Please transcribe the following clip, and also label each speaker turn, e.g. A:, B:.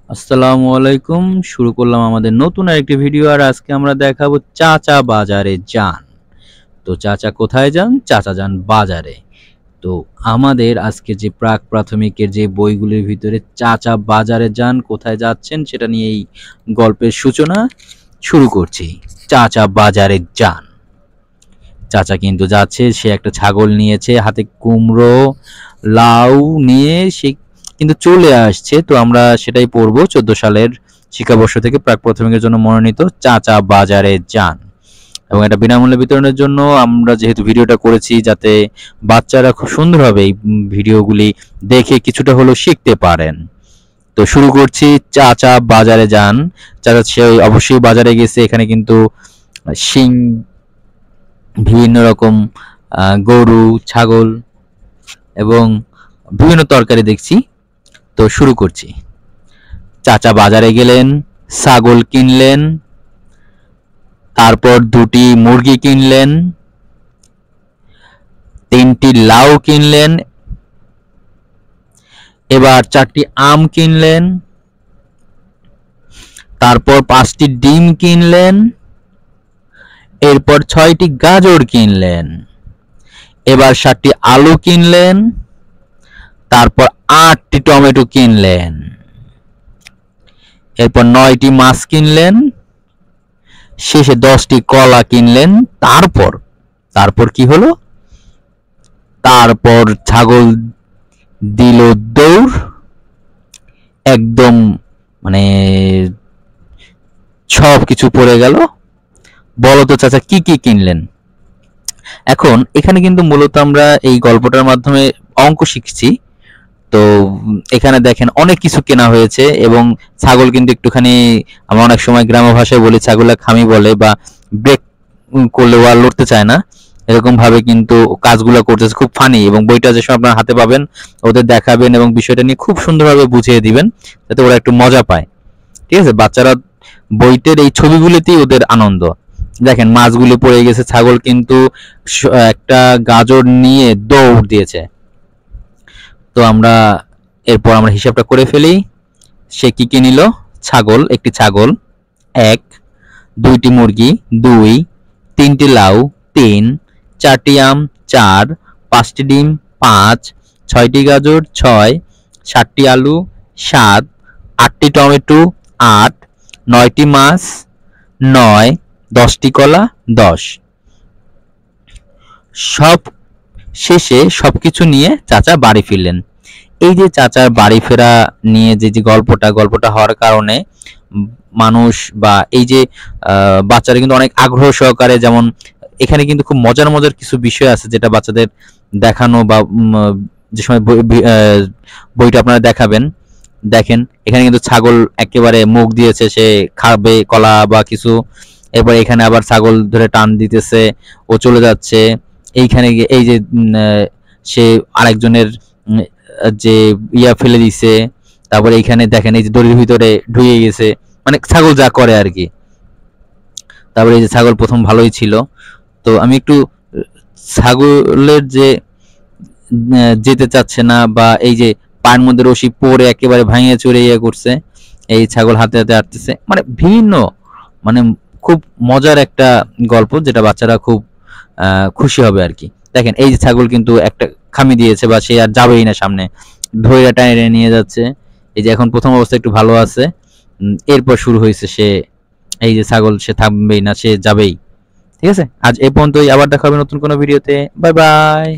A: আসসালামু আলাইকুম। শুরু করলাম আমাদের নতুন আরেকটি ভিডিও। আর আজকে আমরা দেখাবো চাচা বাজারে যান। তো চাচা কোথায় যান? চাচা যান বাজারে। তো আমাদের আজকে যে প্রাক প্রাথমিকের যে বইগুলির ভিতরে চাচা বাজারে যান কোথায় যাচ্ছেন সেটা নিয়ে এই গল্পের সূচনা শুরু করছি। চাচা বাজারে যান। চাচা কিন্তু যাচ্ছে, সে একটা ছাগল নিয়েছে, হাতে কুমড়ো লাউ নিয়ে সে কিন্তু চলে আসছে। তো আমরা সেটাই পড়বো 14 সালের শিক্ষাবর্ষ থেকে প্রাক প্রাথমিকের জন্য মনোনীত চাচা বাজারে যান। এবং এটা বিনামূল্যে বিতরণের জন্য আমরা যেহেতু ভিডিওটা করেছি যাতে বাচ্চারা খুব সুন্দরভাবে এই ভিডিওগুলি দেখে কিছুটা হলেও শিখতে পারেন। তো শুরু করছি। চাচা বাজারে যান। চাচা সে অবশ্যই বাজারে গেছে। এখানে কিন্তু শিং, বিভিন্ন রকম গরু, ছাগল এবং বিভিন্ন তরকারি দেখছি। তো শুরু করছি। চাচা বাজারে গেলেন, ছাগল কিনলেন, তারপর 2টি মুরগি কিনলেন, 3টি লাউ কিনলেন, এবার 4টি আম কিনলেন, তারপর 5টি ডিম কিনলেন, এরপর 6টি গাজর কিনলেন, এবার 7টি আলু কিনলেন, তারপর 8টি টমেটো কিনলেন, এরপর 9টি মাছ কিনলেন, শেষে 10টি কলা কিনলেন। তারপর তারপর কি হলো? তারপর ছাগল দিল দৌড়, একদম মানে সব কিছু পড়ে গেল। বলো তো চাচা কি কি কিনলেন? এখন এখানে কিন্তু মূলত আমরা এই গল্পটার মাধ্যমে অঙ্ক শিখছি। তো এখানে দেখেন অনেক কিছু কেনা হয়েছে এবং ছাগল কিন্তু একটুখানি, আমরা অনেক সময় গ্রাম্য ভাষায় বলি ছাগলের খামি বলে, বা ব্রেক করলেও আর লড়তে চায় না, এরকম ভাবে কিন্তু কাজগুলো করতেছে। খুব ফানি, এবং বইটা যে সময় আপনার হাতে পাবেন ওদের দেখাবেন এবং বিষয়টা নিয়ে খুব সুন্দরভাবে বুঝিয়ে দিবেন যাতে ওরা একটু মজা পায়। ঠিক আছে, বাচ্চারা বইটের এই ছবিগুলিতেই ওদের আনন্দ। দেখেন মাছগুলি পড়ে গেছে, ছাগল কিন্তু একটা গাজর নিয়ে দৌড় দিয়েছে। তো এরপর আমরা হিসাবটা করে ফেলি। সে কি কি নিল? ছাগল, একটি ছাগল, 1, 2টি মুরগি, 2, 3টি লাউ, 3, 4টি আম, 4, 5টি ডিম, 5, 6টি গাজর, 6, 7টি আলু, 7, 8টি টমেটো, 8, 9টি মাছ, 9, 10টি কলা, 10। সব শেষে সবকিছু নিয়ে চাচা বাড়ি ফিরলেন। এই যে চাচার বাড়ি ফেরা নিয়ে যে গল্পটা হওয়ার কারণে মানুষ বা এই যে বাচ্চারা কিন্তু অনেক আগ্রহ সহকারে, যেমন এখানে কিন্তু খুব মজার মজার কিছু বিষয় আছে যেটা বাচ্চাদের দেখানো বা যে সময় বইটা আপনারা দেখাবেন। দেখেন এখানে কিন্তু ছাগল একেবারে মুখ দিয়েছে, সে খাবে কলা বা কিছু। এরপর এখানে আবার ছাগল ধরে টান দিতেছে, ও চলে যাচ্ছে। এইখানে এই যে সে আরেকজনের যে ইয়া ফেলে দিছে। তারপরে এইখানে দেখেন এই যে দড়ির ভিতরে ঢুকে গেছে, মানে ছাগল যা করে আর কি। তারপরে এই যে ছাগল প্রথম ভালোই ছিল। তো আমি একটু ছাগলের যে যেতে চাচ্ছে না, বা এই যে পায়ের মধ্যে রশি পরে একেবারে ভাঙিয়ে চড়ে ইয়ে করছে, এই ছাগল হাতে হাতে আটতেছে, মানে ভিন্ন, মানে খুব মজার একটা গল্প যেটা বাচ্চারা খুব খুশি হবে আর কি। দেখেন এই যে ছাগল কিন্তু একটা খামি দিয়েছে, বা সে আর যাবেই না সামনে, ধৈর্য টাইনে নিয়ে যাচ্ছে। এই যে এখন প্রথম অবস্থা একটু ভালো আছে, এরপর শুরু হয়েছে সে, এই যে ছাগল সে থামবেই না, সে যাবেই। ঠিক আছে, আজ এই পর্যন্তই। আবার দেখা হবে নতুন কোনো ভিডিওতে। Bye bye.